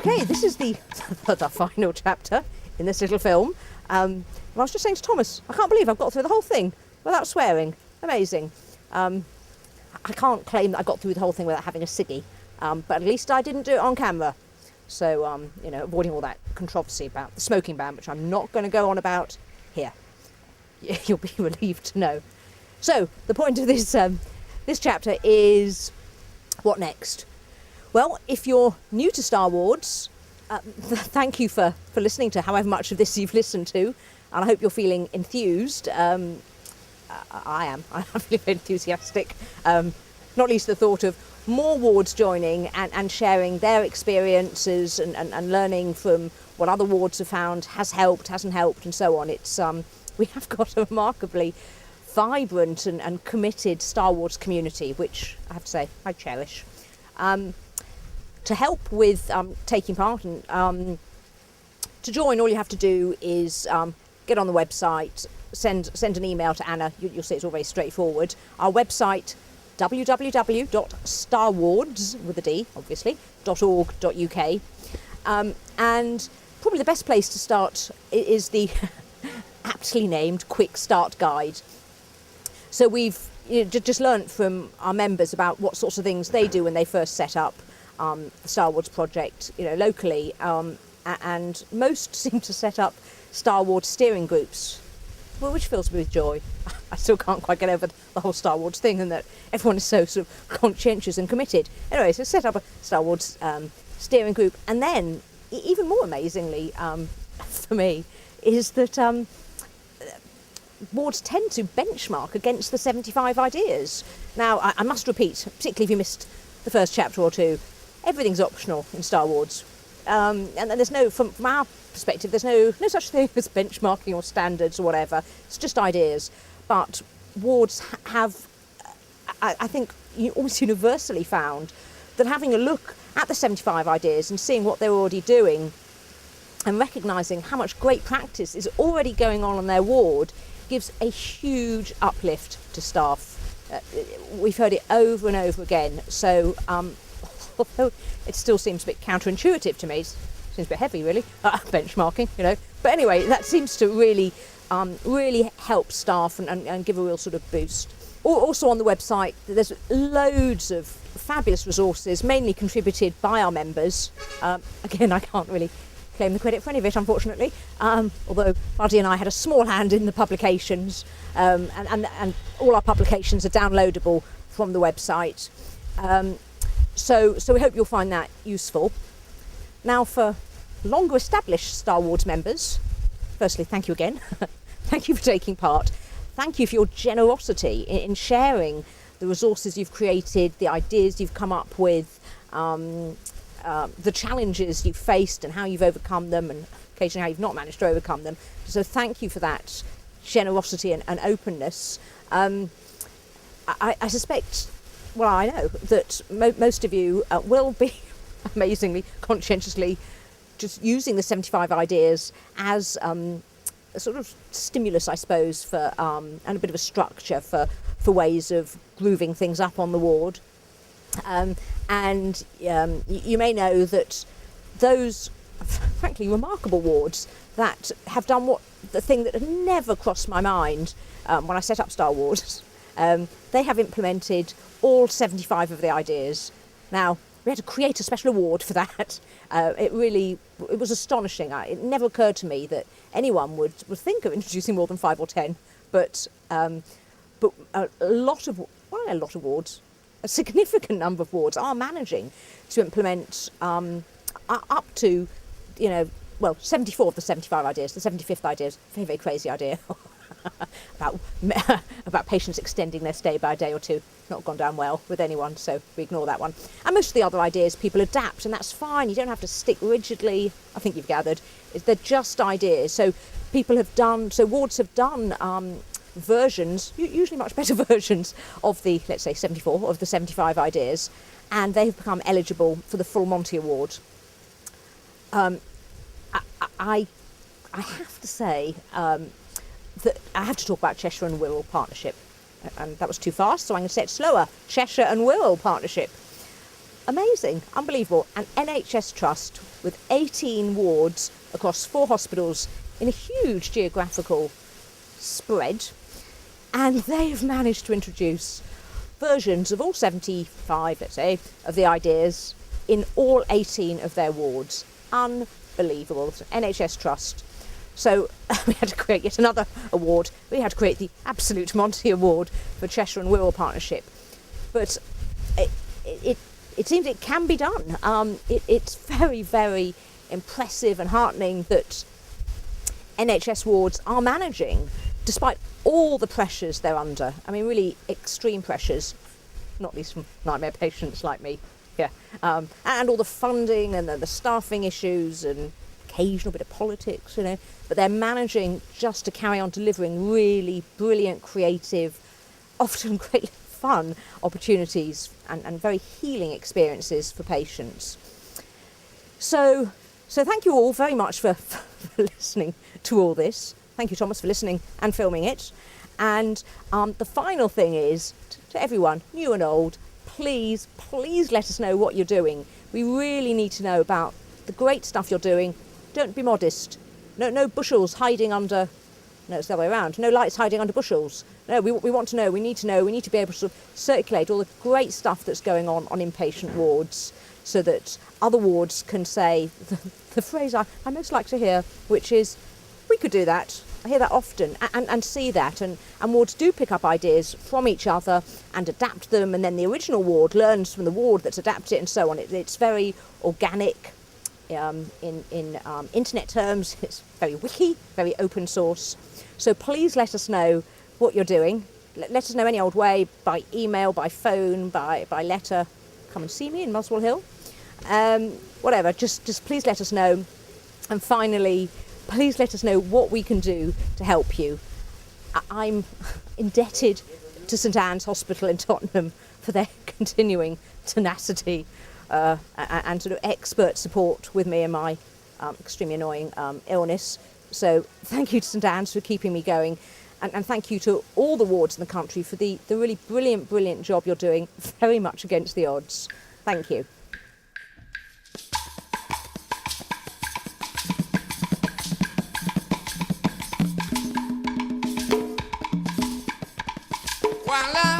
Okay, this is the the final chapter in this little film. I was just saying to Thomas, I can't believe I've got through the whole thing without swearing. Amazing. I can't claim that I got through the whole thing without having a ciggy, but at least I didn't do it on camera. So, avoiding all that controversy about the smoking ban, which I'm not going to go on about here. You'll be relieved to know. So, the point of this this chapter is, what next? Well, if you're new to Star Wars, thank you for listening to however much of this you've listened to, and I hope you're feeling enthused. I am. I'm feeling very enthusiastic, not least the thought of more wards joining and sharing their experiences and learning from what other wards have found has helped, hasn't helped, and so on. It's we have got a remarkably vibrant and committed Star Wars community, which I have to say I cherish. To help with taking part and to join, all you have to do is get on the website, send an email to Anna. You'll see it's all very straightforward. Our website, www.starwards, with a D, obviously, .org.uk. And probably the best place to start is the aptly named Quick Start Guide. So we've just learnt from our members about what sorts of things they do when they first set up the Star Wars project, locally, and most seem to set up Star Wars steering groups, which fills me with joy. I still can't quite get over the whole Star Wars thing, and that everyone is so sort of conscientious and committed. Anyway, so set up a Star Wars steering group, and then, even more amazingly for me, is that wards tend to benchmark against the 75 ideas. Now, I must repeat, particularly if you missed the first chapter or two, everything's optional in Star Wars. And there's no, from our perspective, there's no such thing as benchmarking or standards or whatever. It's just ideas. But wards have, I think, almost universally found that having a look at the 75 ideas and seeing what they're already doing and recognising how much great practice is already going on their ward gives a huge uplift to staff. We've heard it over and over again. So, although it still seems a bit counterintuitive to me, it seems a bit heavy really, benchmarking, But anyway, that seems to really help staff and give a real sort of boost. Also on the website, there's loads of fabulous resources, mainly contributed by our members. Again, I can't really claim the credit for any of it, unfortunately, although Buddy and I had a small hand in the publications, and all our publications are downloadable from the website. So we hope you'll find that useful. Now, for longer established Star Wars members, firstly, thank you again. Thank you for taking part. Thank you for your generosity in sharing the resources you've created, the ideas you've come up with, the challenges you've faced and how you've overcome them, and occasionally how you've not managed to overcome them. So thank you for that generosity and openness. I suspect, well, I know that most of you will be amazingly, conscientiously just using the 75 ideas as a sort of stimulus, I suppose, for and a bit of a structure for ways of grooving things up on the ward. And you may know that those, frankly, remarkable wards that have done the thing that had never crossed my mind when I set up Star Wars, they have implemented all 75 of the ideas. Now, we had to create a special award for that. It was astonishing. It never occurred to me that anyone would think of introducing more than 5 or 10, but a lot of wards, a significant number of wards are managing to implement up to, 74 of the 75 ideas. The 75th idea is a very, very crazy idea about patients extending their stay by a day or two. Not gone down well with anyone, so we ignore that one. And most of the other ideas people adapt, and that's fine. You don't have to stick rigidly, I think you've gathered. They're just ideas. So wards have done versions, usually much better versions of the, let's say, 74 of the 75 ideas, and they've become eligible for the full Monty Award. I have to say that I have to talk about Cheshire and Wirral partnership, and that was too fast, so I'm going to say it slower. Cheshire and Wirral partnership. Amazing, unbelievable. An NHS trust with 18 wards across 4 hospitals in a huge geographical spread, and they've managed to introduce versions of all 75, let's say, of the ideas in all 18 of their wards. Unbelievable. It's an NHS trust. So we had to create yet another award. We had to create the Absolute Monty Award for Cheshire and Wirral Partnership. But it seems it can be done. It's very, very impressive and heartening that NHS wards are managing, despite all the pressures they're under. I mean, really extreme pressures, not least from nightmare patients like me. Yeah, and all the funding and the staffing issues and occasional bit of politics, but they're managing just to carry on delivering really brilliant, creative, often great fun opportunities and very healing experiences for patients. So thank you all very much for listening to all this. Thank you, Thomas, for listening and filming it. And the final thing is, to everyone, new and old, please let us know what you're doing. We really need to know about the great stuff you're doing. Don't be modest. No bushels hiding under... No, it's the other way around. No lights hiding under bushels. No, we want to know. We need to know. We need to be able to sort of circulate all the great stuff that's going on inpatient wards, so that other wards can say the phrase I most like to hear, which is, we could do that. I hear that often, and see that, and wards do pick up ideas from each other and adapt them, and then the original ward learns from the ward that's adapted it, and so on. It's very organic. In internet terms, it's very wiki, very open source. So please let us know what you're doing. Let us know any old way, by email, by phone, by letter. Come and see me in Muswell Hill. Whatever, just please let us know. And finally, please let us know what we can do to help you. I'm indebted to St Anne's Hospital in Tottenham for their continuing tenacity and sort of expert support with me in my extremely annoying illness. So thank you to St Anne's for keeping me going, and thank you to all the wards in the country for the really brilliant job you're doing, very much against the odds. Thank you. While